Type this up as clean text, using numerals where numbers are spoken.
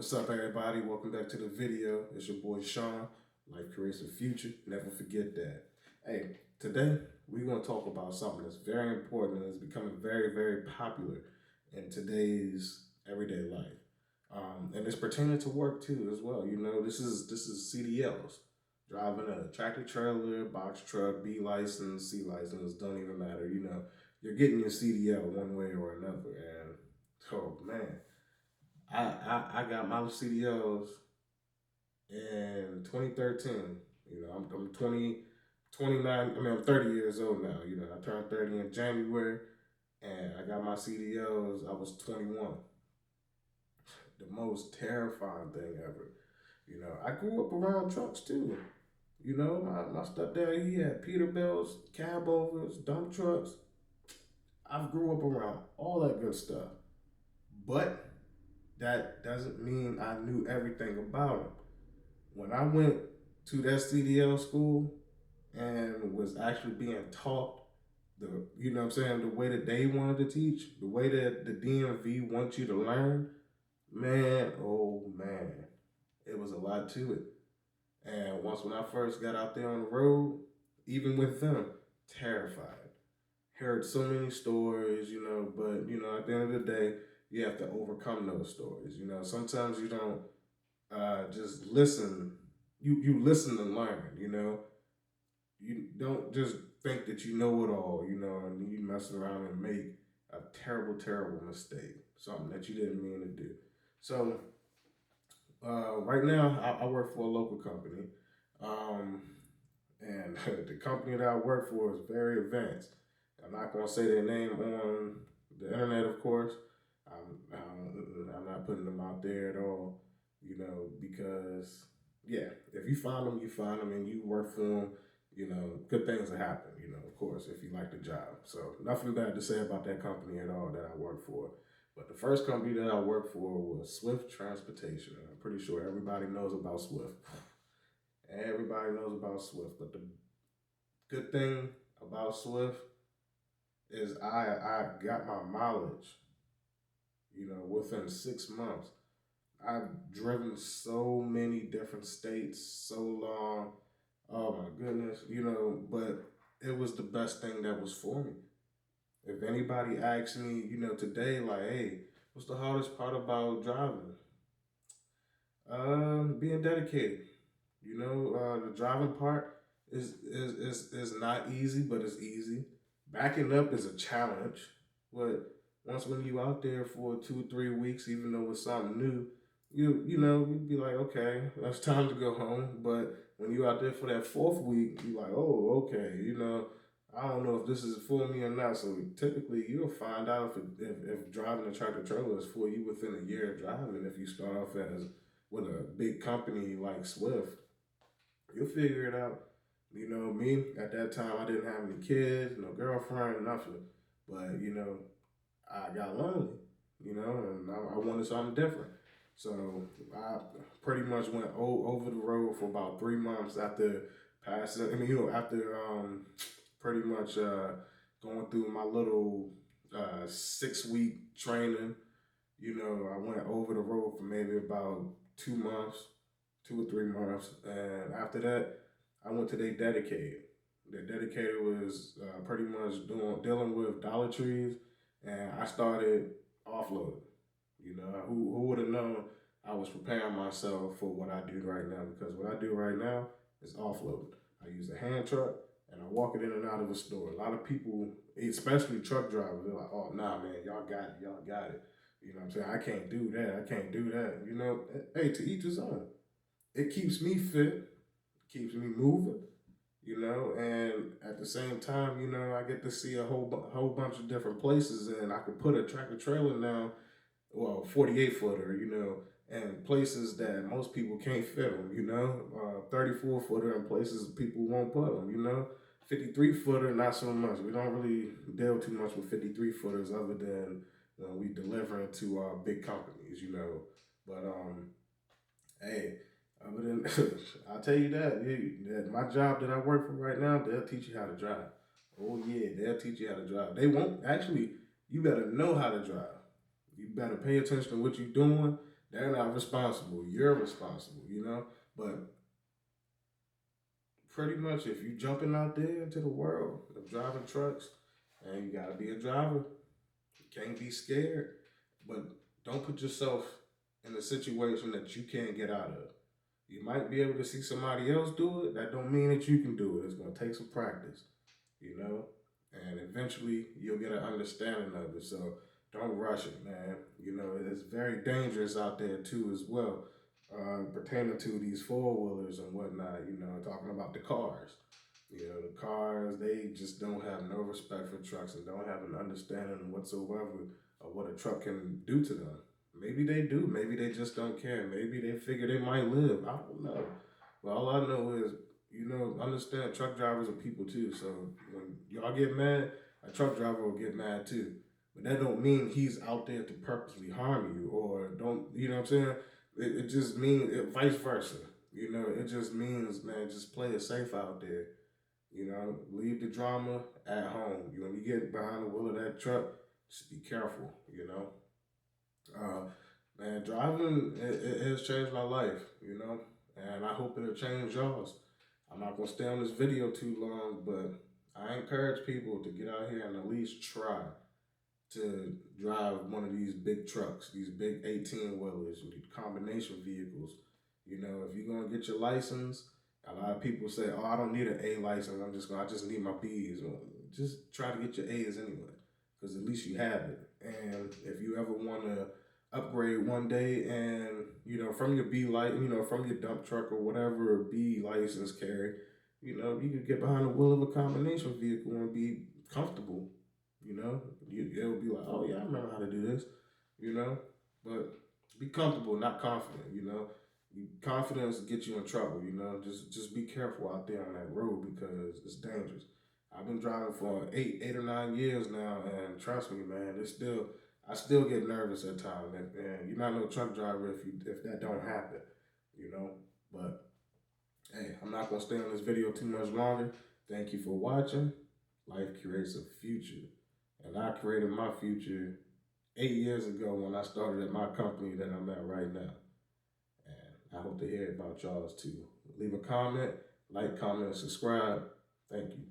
What's up, everybody? Welcome back to the video. It's your boy Sean. Life creates a future. Never forget that. Hey, today we're going to talk about something that's very important and is becoming very, very popular in today's everyday life. And it's pertaining to work too, as well. This is CDLs, driving a tractor trailer, box truck, B license, C license. Don't even matter. You're getting your CDL one way or another. And oh man, I got my CDLs in 2013. I'm 29. I mean, I'm 30 years old now. I turned 30 in January, and I got my CDLs. I was 21. The most terrifying thing ever. I grew up around trucks too. My stepdad, he had Peterbilts, cab overs, dump trucks. I grew up around all that good stuff. But that doesn't mean I knew everything about them. When I went to that CDL school and was actually being taught the way that they wanted to teach, the way that the DMV wants you to learn, man, oh man, it was a lot to it. And once when I first got out there on the road, even with them, terrified. Heard so many stories, but at the end of the day, you have to overcome those stories. Sometimes you don't just listen. You listen and learn. You don't just think that you know it all. And you mess around and make a terrible, terrible mistake, something that you didn't mean to do. So right now, I work for a local company, um, and the company that I work for is very advanced. I'm not gonna say their name on the internet, of course. I'm not putting them out there at all, because yeah, if you find them, you find them, and you work for them. Good things will happen. Of course, if you like the job. So nothing bad to say about that company at all that I work for. But the first company that I worked for was Swift Transportation. I'm pretty sure everybody knows about Swift. Everybody knows about Swift. But the good thing about Swift is I got my mileage, within 6 months. I've driven so many different states so long. Oh my goodness, but it was the best thing that was for me. If anybody asks me, today, like, hey, what's the hardest part about driving? Being dedicated. The driving part is not easy, but it's easy. Backing up is a challenge, but once when you out there for 2 3 weeks, even though it's something new, you'd be like, okay, it's time to go home. But when you out there for that fourth week, you like, oh, okay, I don't know if this is for me or not. So typically, you'll find out if driving a tractor trailer is for you within a year of driving. If you start off as with a big company like Swift, you'll figure it out. Me at that time, I didn't have any kids, no girlfriend, nothing. But I got lonely, and I wanted something different. So I pretty much went over the road for about 3 months after passing. After pretty much going through my little 6 week training. I went over the road for maybe about 2 months, 2 or 3 months, and after that, I went to their dedicated. Their dedicated was pretty much dealing with Dollar Trees, and I started offloading. Who would have known I was preparing myself for what I do right now? Because what I do right now is offloading. I use a hand truck and I walk it in and out of a store. A lot of people, especially truck drivers, they're like, "Oh, nah, man, y'all got it." You know what I'm saying? I can't do that. I can't do that. Hey, to each his own. It keeps me fit, keeps me moving, and at the same time, I get to see a whole bunch of different places, and I could put a tractor trailer now, well, 48 footer, and places that most people can't fit them, 34 footer in places people won't put them, 53 footer, not so much. We don't really deal too much with 53 footers other than when we deliver to our big companies, But hey, other than I'll tell you that my job that I work for right now, they'll teach you how to drive. Oh yeah, they'll teach you how to drive. They won't actually. You better know how to drive. You better pay attention to what you're doing. They're not responsible. You're responsible, you know? But pretty much if you jumping out there into the world of driving trucks, and you gotta be a driver, you can't be scared. But don't put yourself in a situation that you can't get out of. You might be able to see somebody else do it. That don't mean that you can do it. It's gonna take some practice, you know, and eventually you'll get an understanding of it. So don't rush it, man. You know, it's very dangerous out there too, as well, pertaining to these four wheelers and whatnot. You know, talking about the cars. You know, the cars, they just don't have no respect for trucks and don't have an understanding whatsoever of what a truck can do to them. Maybe they do. Maybe they just don't care. Maybe they figure they might live. I don't know. But all I know is, you know, understand truck drivers are people too. So when y'all get mad, a truck driver will get mad too. But that don't mean he's out there to purposely harm you or don't, you know what I'm saying? It just means vice versa. You know, it just means, man, just play it safe out there. You know, leave the drama at home. When you get behind the wheel of that truck, just be careful, you know. Uh, man, driving it has changed my life, you know, and I hope it'll change yours. I'm not gonna stay on this video too long, but I encourage people to get out here and at least try to drive one of these big trucks, these big 18 wheelers, combination vehicles. You know, if you're gonna get your license, a lot of people say, "Oh, I don't need an A license. I just need my B's." Well, just try to get your A's anyway, because at least you have it. And if you ever want to upgrade one day, and you know, from your B light, you know, from your dump truck or whatever B license carry, you know, you could get behind the wheel of a combination vehicle and be comfortable. You know, it'll be like, oh yeah, I remember how to do this. You know, but be comfortable, not confident. You know, confidence gets you in trouble. You know, just be careful out there on that road because it's dangerous. I've been driving for eight or 9 years now, and trust me, man, I still get nervous at times. And you're not no truck driver if that don't happen. You know, but hey, I'm not gonna stay on this video too much longer. Thank you for watching. Life creates a future. And I created my future 8 years ago when I started at my company that I'm at right now. And I hope to hear about y'all's too. Leave a comment, like, comment, and subscribe. Thank you.